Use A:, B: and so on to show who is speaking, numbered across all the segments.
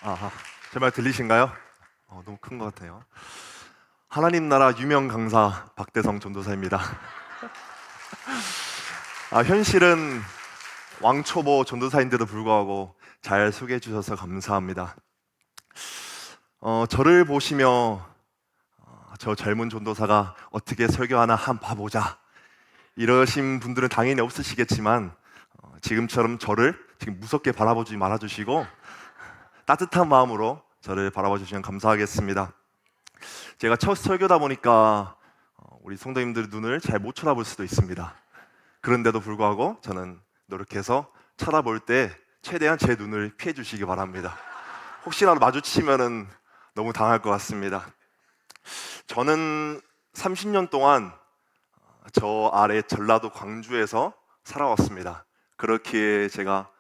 A: 아하, 제 말 들리신가요? 너무 큰 것 같아요. 하나님 나라 유명 강사 박대성 전도사입니다. 현실은 왕초보 전도사인데도 불구하고 잘 소개해 주셔서 감사합니다. 저를 보시며 저 젊은 전도사가 어떻게 설교하나 한 봐보자 이러신 분들은 당연히 없으시겠지만 지금처럼 저를 지금 무섭게 바라보지 말아주시고 따뜻한 마음으로 저를 바라봐 주시면 감사하겠습니다. 제가 첫 설교다 보니까 우리 성도님들의 눈을 잘 못 쳐다볼 수도 있습니다. 그런데도 불구하고 저는 노력해서 쳐다볼 때 최대한 제 눈을 피해 주시기 바랍니다. 혹시라도 마주치면은 너무 당할 것 같습니다. 저는 30년 동안 저 아래 전라도 광주에서 살아왔습니다. 그렇기에 제가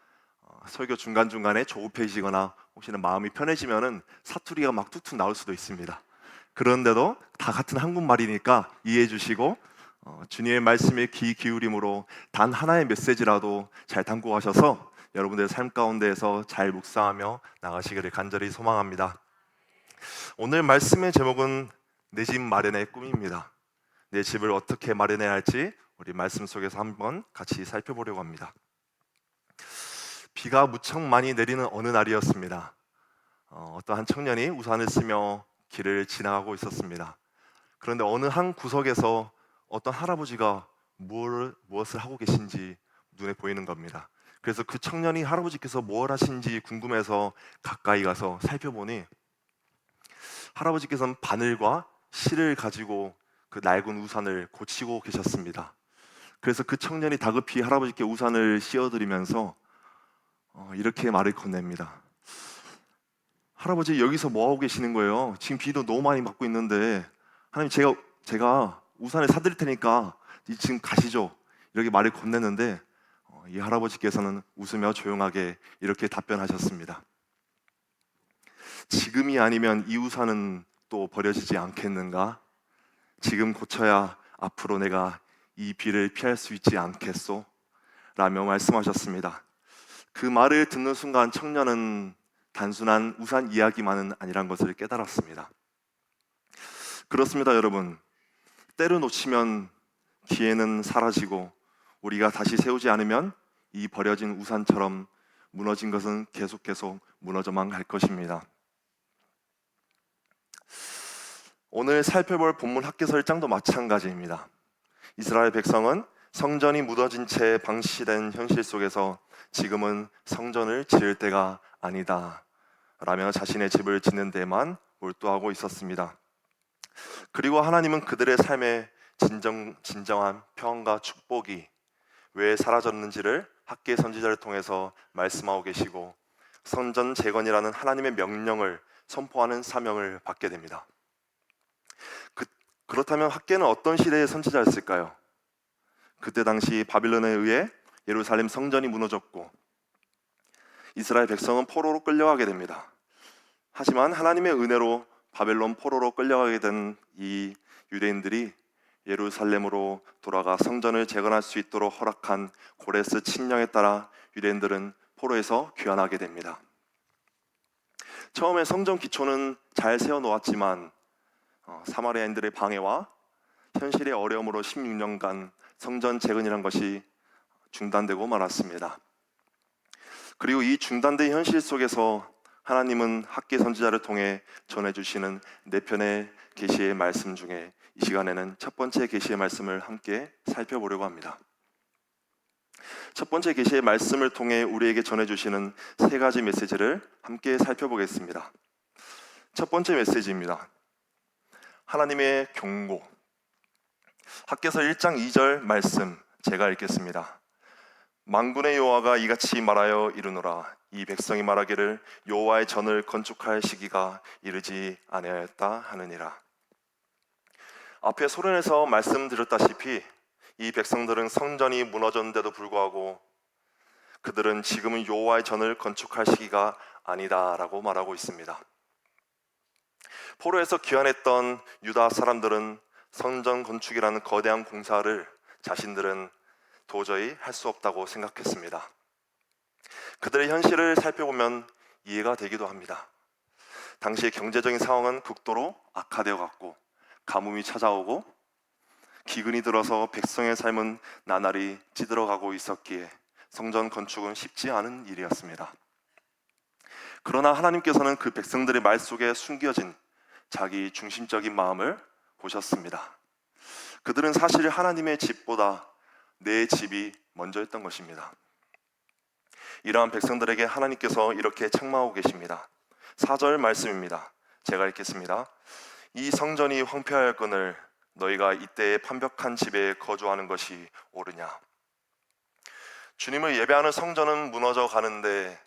A: 설교 중간중간에 조급해지거나 혹시나 마음이 편해지면은 사투리가 막 툭툭 나올 수도 있습니다. 그런데도 다 같은 한국말이니까 이해해 주시고 주님의 말씀에 귀 기울임으로 단 하나의 메시지라도 잘 담고 가셔서 여러분들의 삶 가운데에서 잘 묵상하며 나가시기를 간절히 소망합니다. 오늘 말씀의 제목은 내 집 마련의 꿈입니다. 내 집을 어떻게 마련해야 할지 우리 말씀 속에서 한번 같이 살펴보려고 합니다. 비가 무척 많이 내리는 어느 날이었습니다. 어떤 한 청년이 우산을 쓰며 길을 지나가고 있었습니다. 그런데 어느 한 구석에서 어떤 할아버지가 무엇을 하고 계신지 눈에 보이는 겁니다. 그래서 그 청년이 할아버지께서 뭘 하신지 궁금해서 가까이 가서 살펴보니 할아버지께서는 바늘과 실을 가지고 그 낡은 우산을 고치고 계셨습니다. 그래서 그 청년이 다급히 할아버지께 우산을 씌워드리면서 이렇게 말을 건넵니다. 할아버지, 여기서 뭐 하고 계시는 거예요? 지금 비도 너무 많이 맞고 있는데 하나님, 제가 우산을 사드릴 테니까 지금 가시죠. 이렇게 말을 건넸는데 이 할아버지께서는 웃으며 조용하게 이렇게 답변하셨습니다. 지금이 아니면 이 우산은 또 버려지지 않겠는가? 지금 고쳐야 앞으로 내가 이 비를 피할 수 있지 않겠소? 라며 말씀하셨습니다. 그 말을 듣는 순간 청년은 단순한 우산 이야기만은 아니란 것을 깨달았습니다. 그렇습니다, 여러분. 때를 놓치면 기회는 사라지고 우리가 다시 세우지 않으면 이 버려진 우산처럼 무너진 것은 계속 무너져만 갈 것입니다. 오늘 살펴볼 본문 학교 설장도 마찬가지입니다. 이스라엘 백성은 성전이 무너진 채 방치된 현실 속에서 지금은 성전을 지을 때가 아니다 라며 자신의 집을 짓는 데만 몰두하고 있었습니다. 그리고 하나님은 그들의 삶에 진정한 평안과 축복이 왜 사라졌는지를 학계 선지자를 통해서 말씀하고 계시고 성전 재건이라는 하나님의 명령을 선포하는 사명을 받게 됩니다. 그렇다면 학계는 어떤 시대의 선지자였을까요? 그때 당시 바빌론에 의해 예루살렘 성전이 무너졌고 이스라엘 백성은 포로로 끌려가게 됩니다. 하지만 하나님의 은혜로 바벨론 포로로 끌려가게 된 이 유대인들이 예루살렘으로 돌아가 성전을 재건할 수 있도록 허락한 고레스 칙령에 따라 유대인들은 포로에서 귀환하게 됩니다. 처음에 성전 기초는 잘 세워놓았지만 사마리아인들의 방해와 현실의 어려움으로 16년간 성전 재건이라는 것이 중단되고 말았습니다. 그리고 이 중단된 현실 속에서 하나님은 학계 선지자를 통해 전해주시는 네 편의 계시의 말씀 중에 이 시간에는 첫 번째 계시의 말씀을 함께 살펴보려고 합니다. 첫 번째 계시의 말씀을 통해 우리에게 전해주시는 세 가지 메시지를 함께 살펴보겠습니다. 첫 번째 메시지입니다. 하나님의 경고. 학개서 1장 2절 말씀 제가 읽겠습니다. 만군의 여호와가 이같이 말하여 이르노라. 이 백성이 말하기를 여호와의 전을 건축할 시기가 이르지 아니하였다 하느니라. 앞에 소련에서 말씀드렸다시피 이 백성들은 성전이 무너졌는데도 불구하고 그들은 지금은 여호와의 전을 건축할 시기가 아니다라고 말하고 있습니다. 포로에서 귀환했던 유다 사람들은 성전 건축이라는 거대한 공사를 자신들은 도저히 할 수 없다고 생각했습니다. 그들의 현실을 살펴보면 이해가 되기도 합니다. 당시의 경제적인 상황은 극도로 악화되어 갔고 가뭄이 찾아오고 기근이 들어서 백성의 삶은 나날이 찌들어가고 있었기에 성전 건축은 쉽지 않은 일이었습니다. 그러나 하나님께서는 그 백성들의 말 속에 숨겨진 자기 중심적인 마음을 보셨습니다. 그들은 사실 하나님의 집보다 내 집이 먼저였던 것입니다. 이러한 백성들에게 하나님께서 이렇게 책망하고 계십니다. 4절 말씀입니다. 제가 읽겠습니다. 이 성전이 황폐하였거늘 너희가 이때에 판벽한 집에 거주하는 것이 옳으냐. 주님을 예배하는 성전은 무너져 가는데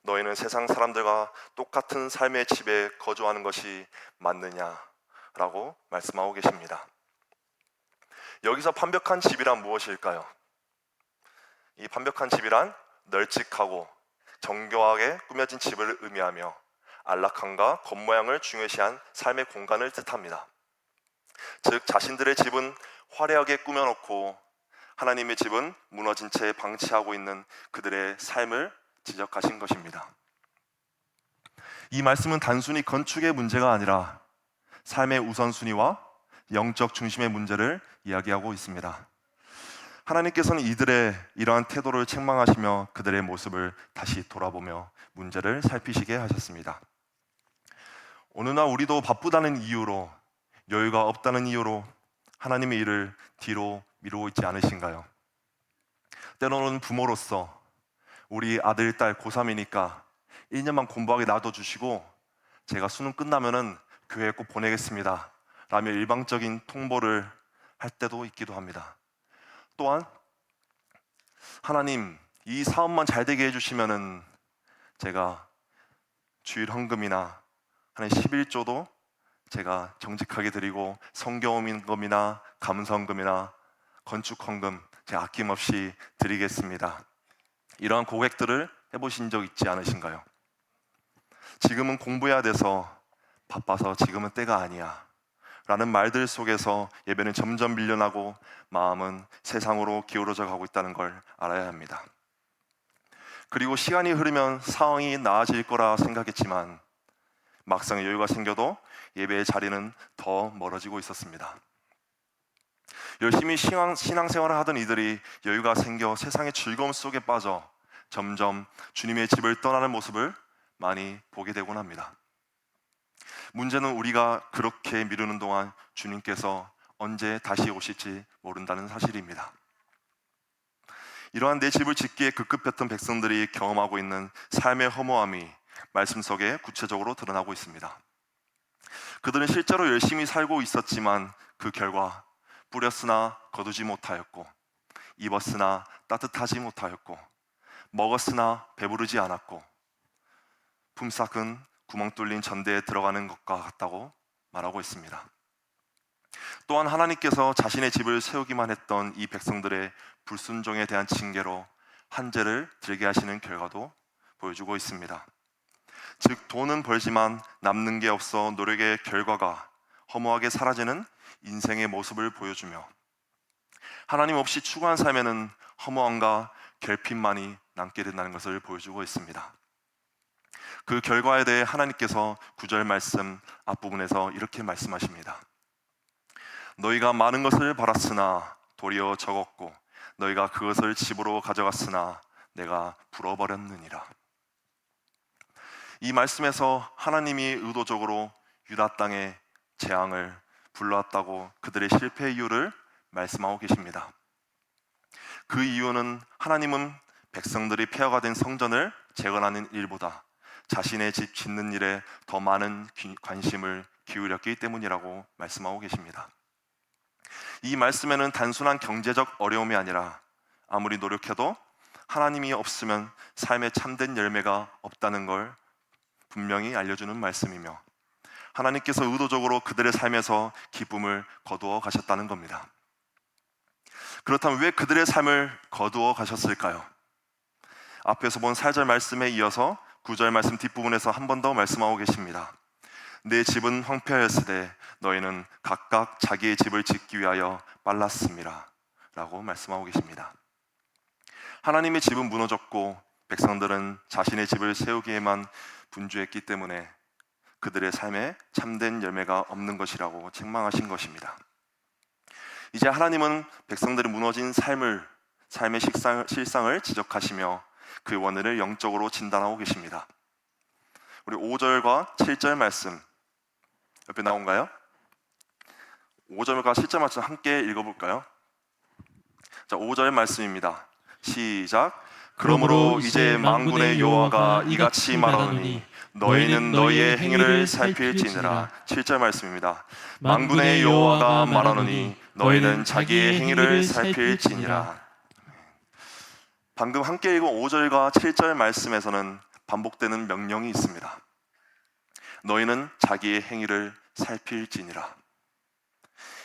A: 너희는 세상 사람들과 똑같은 삶의 집에 거주하는 것이 맞느냐라고 말씀하고 계십니다. 여기서 판벽한 집이란 무엇일까요? 이 판벽한 집이란 널찍하고 정교하게 꾸며진 집을 의미하며 안락함과 겉모양을 중요시한 삶의 공간을 뜻합니다. 즉 자신들의 집은 화려하게 꾸며놓고 하나님의 집은 무너진 채 방치하고 있는 그들의 삶을 지적하신 것입니다. 이 말씀은 단순히 건축의 문제가 아니라 삶의 우선순위와 영적 중심의 문제를 이야기하고 있습니다. 하나님께서는 이들의 이러한 태도를 책망하시며 그들의 모습을 다시 돌아보며 문제를 살피시게 하셨습니다. 어느 날 우리도 바쁘다는 이유로, 여유가 없다는 이유로 하나님의 일을 뒤로 미루고 있지 않으신가요? 때로는 부모로서 우리 아들, 딸 고3이니까 1년만 공부하게 놔둬주시고 제가 수능 끝나면은 교회에 꼭 보내겠습니다 라며 일방적인 통보를 할 때도 있기도 합니다. 또한 하나님 이 사업만 잘 되게 해주시면은 제가 주일 헌금이나 한 11조도 제가 정직하게 드리고 성경헌금이나 감사헌금이나 건축헌금 제가 아낌없이 드리겠습니다. 이러한 고백들을 해보신 적 있지 않으신가요? 지금은 공부해야 돼서 바빠서 지금은 때가 아니야 라는 말들 속에서 예배는 점점 밀려나고 마음은 세상으로 기울어져 가고 있다는 걸 알아야 합니다. 그리고 시간이 흐르면 상황이 나아질 거라 생각했지만 막상 여유가 생겨도 예배의 자리는 더 멀어지고 있었습니다. 열심히 신앙생활을 하던 이들이 여유가 생겨 세상의 즐거움 속에 빠져 점점 주님의 집을 떠나는 모습을 많이 보게 되곤 합니다. 문제는 우리가 그렇게 미루는 동안 주님께서 언제 다시 오실지 모른다는 사실입니다. 이러한 내 집을 짓기에 급급했던 백성들이 경험하고 있는 삶의 허무함이 말씀 속에 구체적으로 드러나고 있습니다. 그들은 실제로 열심히 살고 있었지만 그 결과 뿌렸으나 거두지 못하였고 입었으나 따뜻하지 못하였고 먹었으나 배부르지 않았고 품삯은 구멍 뚫린 전대에 들어가는 것과 같다고 말하고 있습니다. 또한 하나님께서 자신의 집을 세우기만 했던 이 백성들의 불순종에 대한 징계로 한죄를 들게 하시는 결과도 보여주고 있습니다. 즉 돈은 벌지만 남는 게 없어 노력의 결과가 허무하게 사라지는 인생의 모습을 보여주며 하나님 없이 추구한 삶에는 허무함과 결핍만이 남게 된다는 것을 보여주고 있습니다. 그 결과에 대해 하나님께서 9절 말씀 앞부분에서 이렇게 말씀하십니다. 너희가 많은 것을 벌었으나 도리어 적었고 너희가 그것을 집으로 가져갔으나 내가 불어버렸느니라. 이 말씀에서 하나님이 의도적으로 유다 땅에 재앙을 불러왔다고 그들의 실패의 이유를 말씀하고 계십니다. 그 이유는 하나님은 백성들이 폐허가 된 성전을 재건하는 일보다 자신의 집 짓는 일에 더 많은 관심을 기울였기 때문이라고 말씀하고 계십니다. 이 말씀에는 단순한 경제적 어려움이 아니라 아무리 노력해도 하나님이 없으면 삶에 참된 열매가 없다는 걸 분명히 알려주는 말씀이며 하나님께서 의도적으로 그들의 삶에서 기쁨을 거두어 가셨다는 겁니다. 그렇다면 왜 그들의 삶을 거두어 가셨을까요? 앞에서 본 4절 말씀에 이어서 9절 말씀 뒷부분에서 한 번 더 말씀하고 계십니다. 내 집은 황폐하였으되 너희는 각각 자기의 집을 짓기 위하여 빨랐음이라 라고 말씀하고 계십니다. 하나님의 집은 무너졌고 백성들은 자신의 집을 세우기에만 분주했기 때문에 그들의 삶에 참된 열매가 없는 것이라고 책망하신 것입니다. 이제 하나님은 백성들이 무너진 삶의 실상을 지적하시며 그 원인을 영적으로 진단하고 계십니다. 우리 5절과 7절 말씀 옆에 나온가요? 5절과 7절 말씀 함께 읽어볼까요? 자, 5절 말씀입니다. 시작. 그러므로 이제 만군의 여호와가 이같이 말하노니 너희는 너희의 행위를 살필지니라. 7절 말씀입니다. 만군의 여호와가 말하노니 너희는 자기의 행위를 살필지니라. 방금 함께 읽은 5절과 7절 말씀에서는 반복되는 명령이 있습니다. 너희는 자기의 행위를 살필지니라.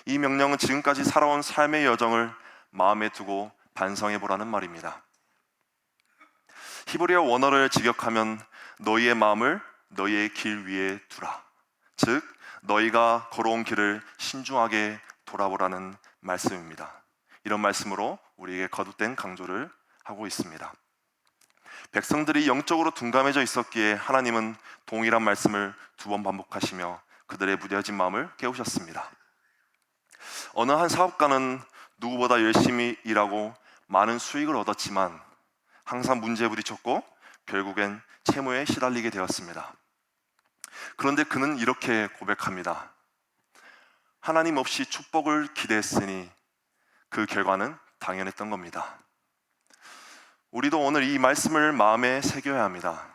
A: 이 명령은 지금까지 살아온 삶의 여정을 마음에 두고 반성해 보라는 말입니다. 히브리어 원어를 직역하면 너희의 마음을 너희의 길 위에 두라. 즉 너희가 걸어온 길을 신중하게 돌아보라는 말씀입니다. 이런 말씀으로 우리에게 거듭된 강조를 하고 있습니다. 백성들이 영적으로 둔감해져 있었기에 하나님은 동일한 말씀을 2번 반복하시며 그들의 무뎌진 마음을 깨우셨습니다. 어느 한 사업가는 누구보다 열심히 일하고 많은 수익을 얻었지만 항상 문제에 부딪혔고 결국엔 채무에 시달리게 되었습니다. 그런데 그는 이렇게 고백합니다. 하나님 없이 축복을 기대했으니 그 결과는 당연했던 겁니다. 우리도 오늘 이 말씀을 마음에 새겨야 합니다.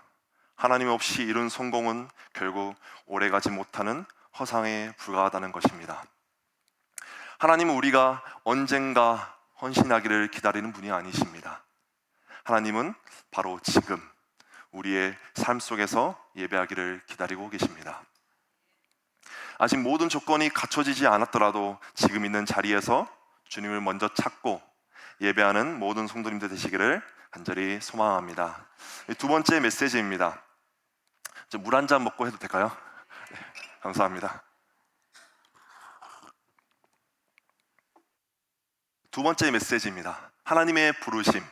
A: 하나님 없이 이룬 성공은 결국 오래가지 못하는 허상에 불과하다는 것입니다. 하나님은 우리가 언젠가 헌신하기를 기다리는 분이 아니십니다. 하나님은 바로 지금 우리의 삶 속에서 예배하기를 기다리고 계십니다. 아직 모든 조건이 갖춰지지 않았더라도 지금 있는 자리에서 주님을 먼저 찾고 예배하는 모든 성도님들 되시기를 간절히 소망합니다. 2번째 메시지입니다. 물 한 잔 먹고 해도 될까요? 네, 감사합니다. 2번째 메시지입니다. 하나님의 부르심.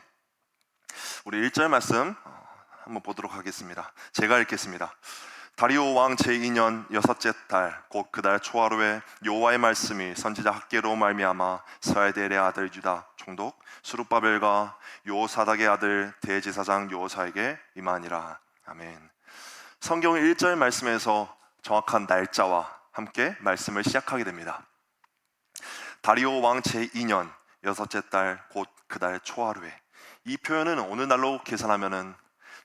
A: 우리 1절 말씀 한번 보도록 하겠습니다. 제가 읽겠습니다. 다리오 왕 제2년 6째 달 곧 그달 초하루에 여호와의 말씀이 선지자 학개로 말미암아 스알델의 아들 유다 총독 스룹바벨과 요사닥의 아들 대제사장 요사에게 임하니라. 아멘. 성경 1절 말씀에서 정확한 날짜와 함께 말씀을 시작하게 됩니다. 다리오 왕 제2년 6째 달 곧 그달 초하루에. 이 표현은 오늘날로 계산하면은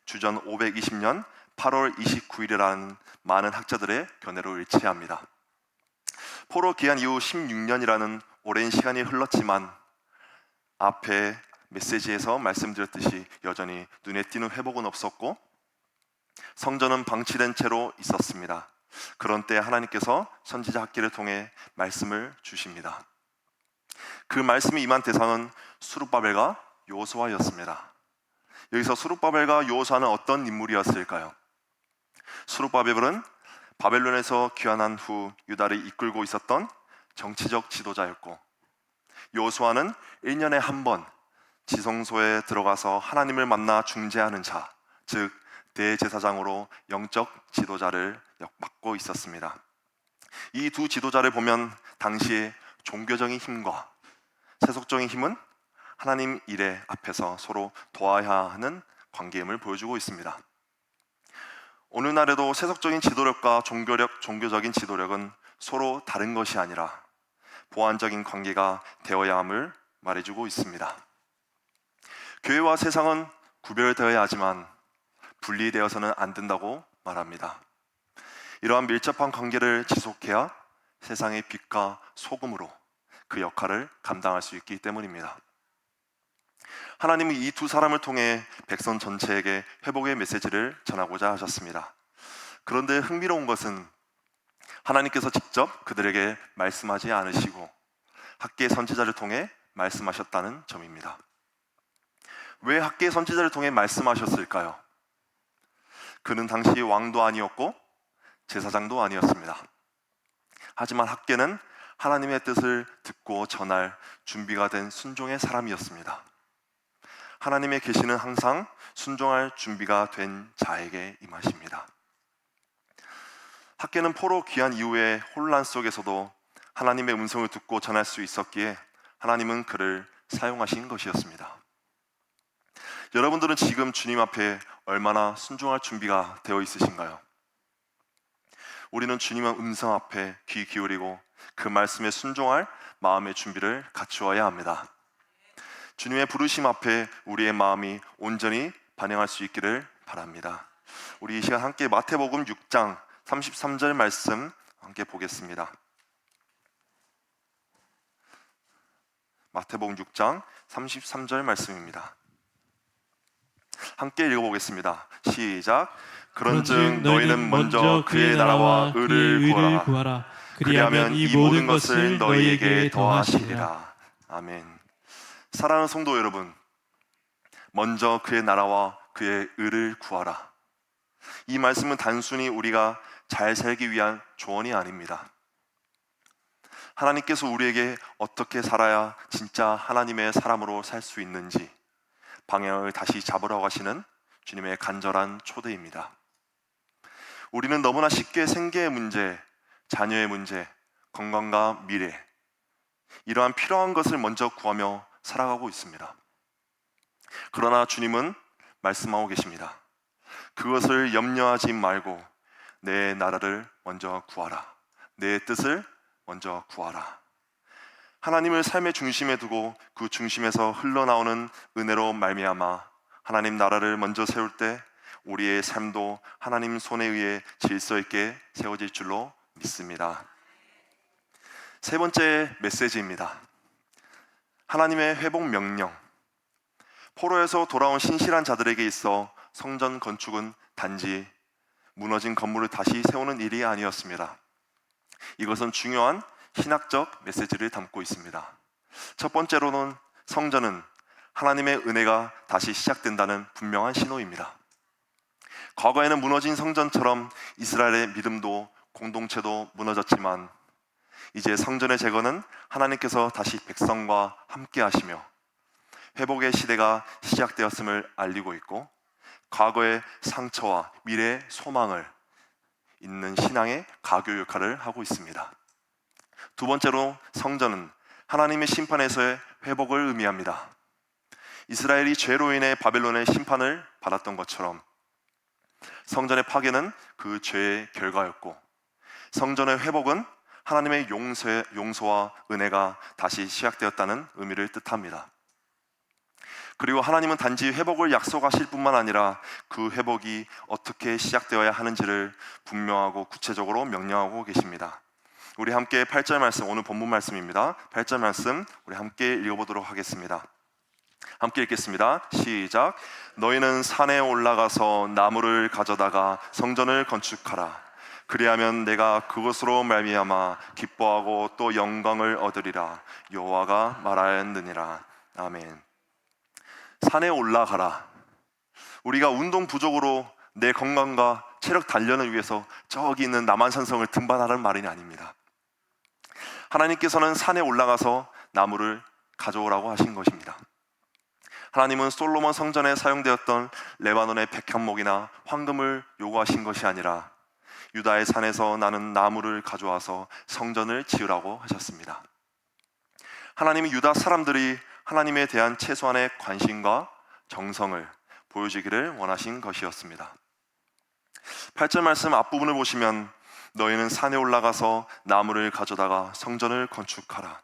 A: 주전 520년 8월 29일이라는 많은 학자들의 견해로 일치합니다. 포로 기한 이후 16년이라는 오랜 시간이 흘렀지만 앞에 메시지에서 말씀드렸듯이 여전히 눈에 띄는 회복은 없었고 성전은 방치된 채로 있었습니다. 그런 때 하나님께서 선지자 학기를 통해 말씀을 주십니다. 그 말씀이 임한 대상은 스룹바벨과 여호수아였습니다. 여기서 스룹바벨과 여호수아는 어떤 인물이었을까요? 스룹바벨은 바벨론에서 귀환한 후 유다를 이끌고 있었던 정치적 지도자였고 여호수아는 1년에 한 번 지성소에 들어가서 하나님을 만나 중재하는 자, 즉 대제사장으로 영적 지도자를 맡고 있었습니다. 이 두 지도자를 보면 당시의 종교적인 힘과 세속적인 힘은 하나님 일에 앞에서 서로 도와야 하는 관계임을 보여주고 있습니다. 오늘날에도 세속적인 지도력과 종교적인 지도력은 서로 다른 것이 아니라 보완적인 관계가 되어야 함을 말해주고 있습니다. 교회와 세상은 구별되어야 하지만 분리되어서는 안 된다고 말합니다. 이러한 밀접한 관계를 지속해야 세상의 빛과 소금으로 그 역할을 감당할 수 있기 때문입니다. 하나님은 이 두 사람을 통해 백성 전체에게 회복의 메시지를 전하고자 하셨습니다. 그런데 흥미로운 것은 하나님께서 직접 그들에게 말씀하지 않으시고 학계 선지자를 통해 말씀하셨다는 점입니다. 왜 학계 선지자를 통해 말씀하셨을까요? 그는 당시 왕도 아니었고 제사장도 아니었습니다. 하지만 학계는 하나님의 뜻을 듣고 전할 준비가 된 순종의 사람이었습니다. 하나님의 계시는 항상 순종할 준비가 된 자에게 임하십니다. 학계는 포로 귀환 이후의 혼란 속에서도 하나님의 음성을 듣고 전할 수 있었기에 하나님은 그를 사용하신 것이었습니다. 여러분들은 지금 주님 앞에 얼마나 순종할 준비가 되어 있으신가요? 우리는 주님의 음성 앞에 귀 기울이고 그 말씀에 순종할 마음의 준비를 갖추어야 합니다. 주님의 부르심 앞에 우리의 마음이 온전히 반응할 수 있기를 바랍니다. 우리 이 시간 함께 마태복음 6장 33절 말씀 함께 보겠습니다. 마태복음 6장 33절 말씀입니다. 함께 읽어보겠습니다. 시작. 그런즉 너희는 먼저 그의 나라와 의를 구하라. 그리하면 이 모든 것을 너희에게 더하시리라. 아멘. 사랑하는 성도 여러분, 먼저 그의 나라와 그의 의를 구하라. 이 말씀은 단순히 우리가 잘 살기 위한 조언이 아닙니다. 하나님께서 우리에게 어떻게 살아야 진짜 하나님의 사람으로 살 수 있는지 방향을 다시 잡으라고 하시는 주님의 간절한 초대입니다. 우리는 너무나 쉽게 생계의 문제, 자녀의 문제, 건강과 미래, 이러한 필요한 것을 먼저 구하며 살아가고 있습니다. 그러나 주님은 말씀하고 계십니다. 그것을 염려하지 말고 내 나라를 먼저 구하라. 내 뜻을 먼저 구하라. 하나님을 삶의 중심에 두고 그 중심에서 흘러나오는 은혜로 말미암아 하나님 나라를 먼저 세울 때 우리의 삶도 하나님 손에 의해 질서 있게 세워질 줄로 믿습니다. 세 번째 메시지입니다. 하나님의 회복 명령. 포로에서 돌아온 신실한 자들에게 있어 성전 건축은 단지 무너진 건물을 다시 세우는 일이 아니었습니다. 이것은 중요한 신학적 메시지를 담고 있습니다. 첫 번째로는 성전은 하나님의 은혜가 다시 시작된다는 분명한 신호입니다. 과거에는 무너진 성전처럼 이스라엘의 믿음도 공동체도 무너졌지만 이제 성전의 재건은 하나님께서 다시 백성과 함께 하시며 회복의 시대가 시작되었음을 알리고 있고 과거의 상처와 미래의 소망을 잇는 신앙의 가교 역할을 하고 있습니다. 두 번째로 성전은 하나님의 심판에서의 회복을 의미합니다. 이스라엘이 죄로 인해 바벨론의 심판을 받았던 것처럼 성전의 파괴는 그 죄의 결과였고 성전의 회복은 하나님의 용서와 은혜가 다시 시작되었다는 의미를 뜻합니다. 그리고 하나님은 단지 회복을 약속하실 뿐만 아니라 그 회복이 어떻게 시작되어야 하는지를 분명하고 구체적으로 명령하고 계십니다. 우리 함께 8절 말씀, 오늘 본문 말씀입니다. 8절 말씀 우리 함께 읽어보도록 하겠습니다. 함께 읽겠습니다. 시작. 너희는 산에 올라가서 나무를 가져다가 성전을 건축하라. 그리하면 내가 그것으로 말미암아 기뻐하고 또 영광을 얻으리라. 여호와가 말하였느니라. 아멘. 산에 올라가라. 우리가 운동 부족으로 내 건강과 체력 단련을 위해서 저기 있는 남한산성을 등반하라는 말이 아닙니다. 하나님께서는 산에 올라가서 나무를 가져오라고 하신 것입니다. 하나님은 솔로몬 성전에 사용되었던 레바논의 백향목이나 황금을 요구하신 것이 아니라 유다의 산에서 나는 나무를 가져와서 성전을 지으라고 하셨습니다. 하나님이 유다 사람들이 하나님에 대한 최소한의 관심과 정성을 보여주기를 원하신 것이었습니다. 8절 말씀 앞부분을 보시면 너희는 산에 올라가서 나무를 가져다가 성전을 건축하라.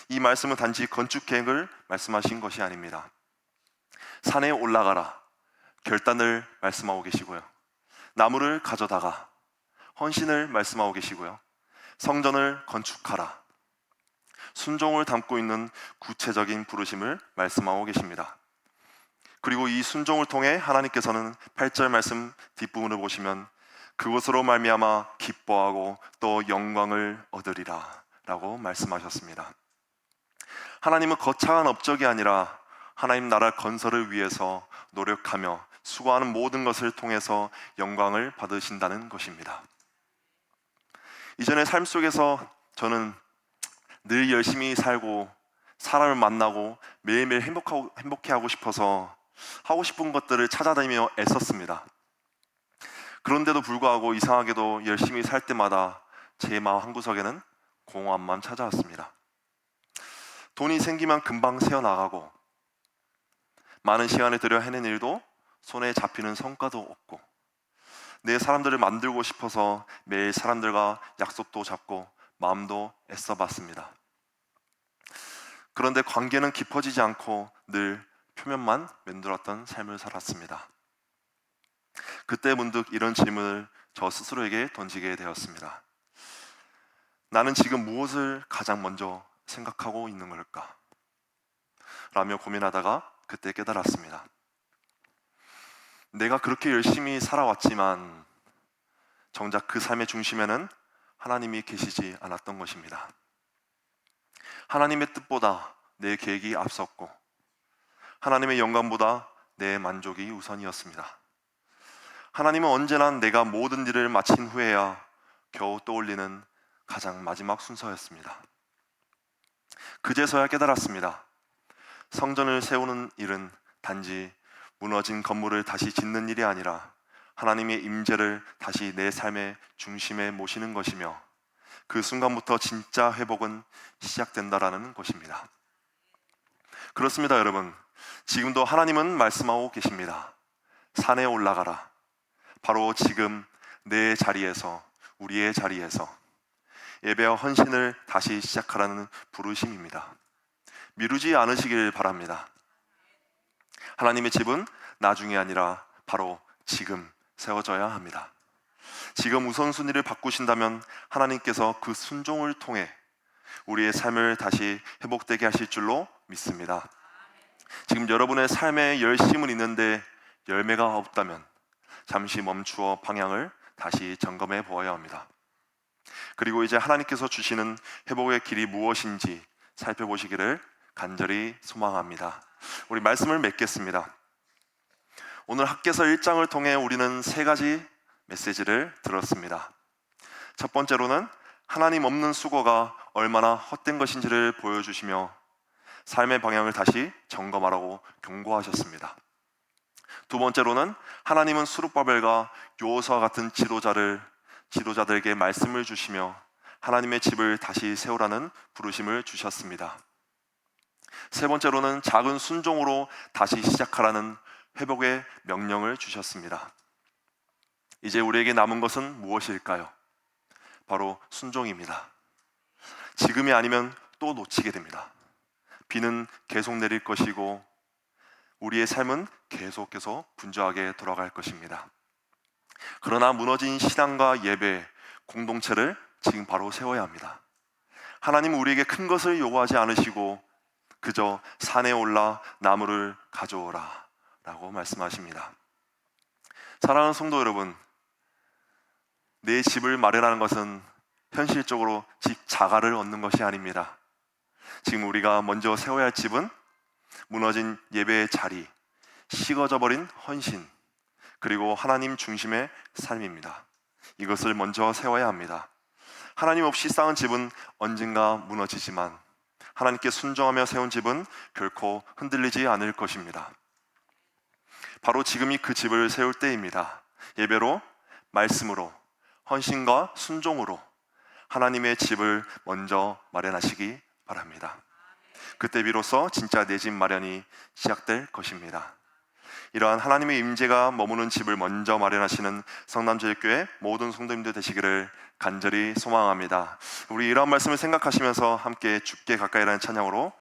A: 이 말씀은 단지 건축 계획을 말씀하신 것이 아닙니다. 산에 올라가라, 결단을 말씀하고 계시고요. 나무를 가져다가 헌신을 말씀하고 계시고요. 성전을 건축하라, 순종을 담고 있는 구체적인 부르심을 말씀하고 계십니다. 그리고 이 순종을 통해 하나님께서는 8절 말씀 뒷부분을 보시면 그것으로 말미암아 기뻐하고 또 영광을 얻으리라 라고 말씀하셨습니다. 하나님은 거창한 업적이 아니라 하나님 나라 건설을 위해서 노력하며 수고하는 모든 것을 통해서 영광을 받으신다는 것입니다. 이전의 삶 속에서 저는 늘 열심히 살고 사람을 만나고 매일매일 행복해하고 싶어서 하고 싶은 것들을 찾아다니며 애썼습니다. 그런데도 불구하고 이상하게도 열심히 살 때마다 제 마음 한구석에는 공허함만 찾아왔습니다. 돈이 생기면 금방 새어나가고 많은 시간을 들여 해낸 일도 손에 잡히는 성과도 없고 내 사람들을 만들고 싶어서 매일 사람들과 약속도 잡고 마음도 애써봤습니다. 그런데 관계는 깊어지지 않고 늘 표면만 맴돌았던 삶을 살았습니다. 그때 문득 이런 질문을 저 스스로에게 던지게 되었습니다. 나는 지금 무엇을 가장 먼저 생각하고 있는 걸까? 라며 고민하다가 그때 깨달았습니다. 내가 그렇게 열심히 살아왔지만 정작 그 삶의 중심에는 하나님이 계시지 않았던 것입니다. 하나님의 뜻보다 내 계획이 앞섰고 하나님의 영광보다 내 만족이 우선이었습니다. 하나님은 언제나 내가 모든 일을 마친 후에야 겨우 떠올리는 가장 마지막 순서였습니다. 그제서야 깨달았습니다. 성전을 세우는 일은 단지 무너진 건물을 다시 짓는 일이 아니라 하나님의 임재를 다시 내 삶의 중심에 모시는 것이며 그 순간부터 진짜 회복은 시작된다라는 것입니다. 그렇습니다, 여러분. 지금도 하나님은 말씀하고 계십니다. 산에 올라가라. 바로 지금 내 자리에서, 우리의 자리에서 예배와 헌신을 다시 시작하라는 부르심입니다. 미루지 않으시길 바랍니다. 하나님의 집은 나중이 아니라 바로 지금 세워져야 합니다. 지금 우선순위를 바꾸신다면 하나님께서 그 순종을 통해 우리의 삶을 다시 회복되게 하실 줄로 믿습니다. 지금 여러분의 삶에 열심은 있는데 열매가 없다면 잠시 멈추어 방향을 다시 점검해 보아야 합니다. 그리고 이제 하나님께서 주시는 회복의 길이 무엇인지 살펴보시기를 간절히 소망합니다. 우리 말씀을 맺겠습니다. 오늘 학개서 1장을 통해 우리는 3가지 메시지를 들었습니다. 첫 번째로는 하나님 없는 수고가 얼마나 헛된 것인지를 보여주시며 삶의 방향을 다시 점검하라고 경고하셨습니다. 두 번째로는 하나님은 스룹바벨과 여호수아 같은 지도자들에게 말씀을 주시며 하나님의 집을 다시 세우라는 부르심을 주셨습니다. 세 번째로는 작은 순종으로 다시 시작하라는 회복의 명령을 주셨습니다. 이제 우리에게 남은 것은 무엇일까요? 바로 순종입니다. 지금이 아니면 또 놓치게 됩니다. 비는 계속 내릴 것이고 우리의 삶은 계속해서 분주하게 돌아갈 것입니다. 그러나 무너진 신앙과 예배, 공동체를 지금 바로 세워야 합니다. 하나님은 우리에게 큰 것을 요구하지 않으시고 그저 산에 올라 나무를 가져오라 라고 말씀하십니다. 사랑하는 성도 여러분, 내 집을 마련하는 것은 현실적으로 집 자가를 얻는 것이 아닙니다. 지금 우리가 먼저 세워야 할 집은 무너진 예배의 자리, 식어져 버린 헌신, 그리고 하나님 중심의 삶입니다. 이것을 먼저 세워야 합니다. 하나님 없이 쌓은 집은 언젠가 무너지지만 하나님께 순종하며 세운 집은 결코 흔들리지 않을 것입니다. 바로 지금이 그 집을 세울 때입니다. 예배로, 말씀으로, 헌신과 순종으로 하나님의 집을 먼저 마련하시기 바랍니다. 그때 비로소 진짜 내 집 마련이 시작될 것입니다. 이러한 하나님의 임재가 머무는 집을 먼저 마련하시는 성남제일교회 모든 성도님들 되시기를 간절히 소망합니다. 우리 이러한 말씀을 생각하시면서 함께 주께 가까이라는 찬양으로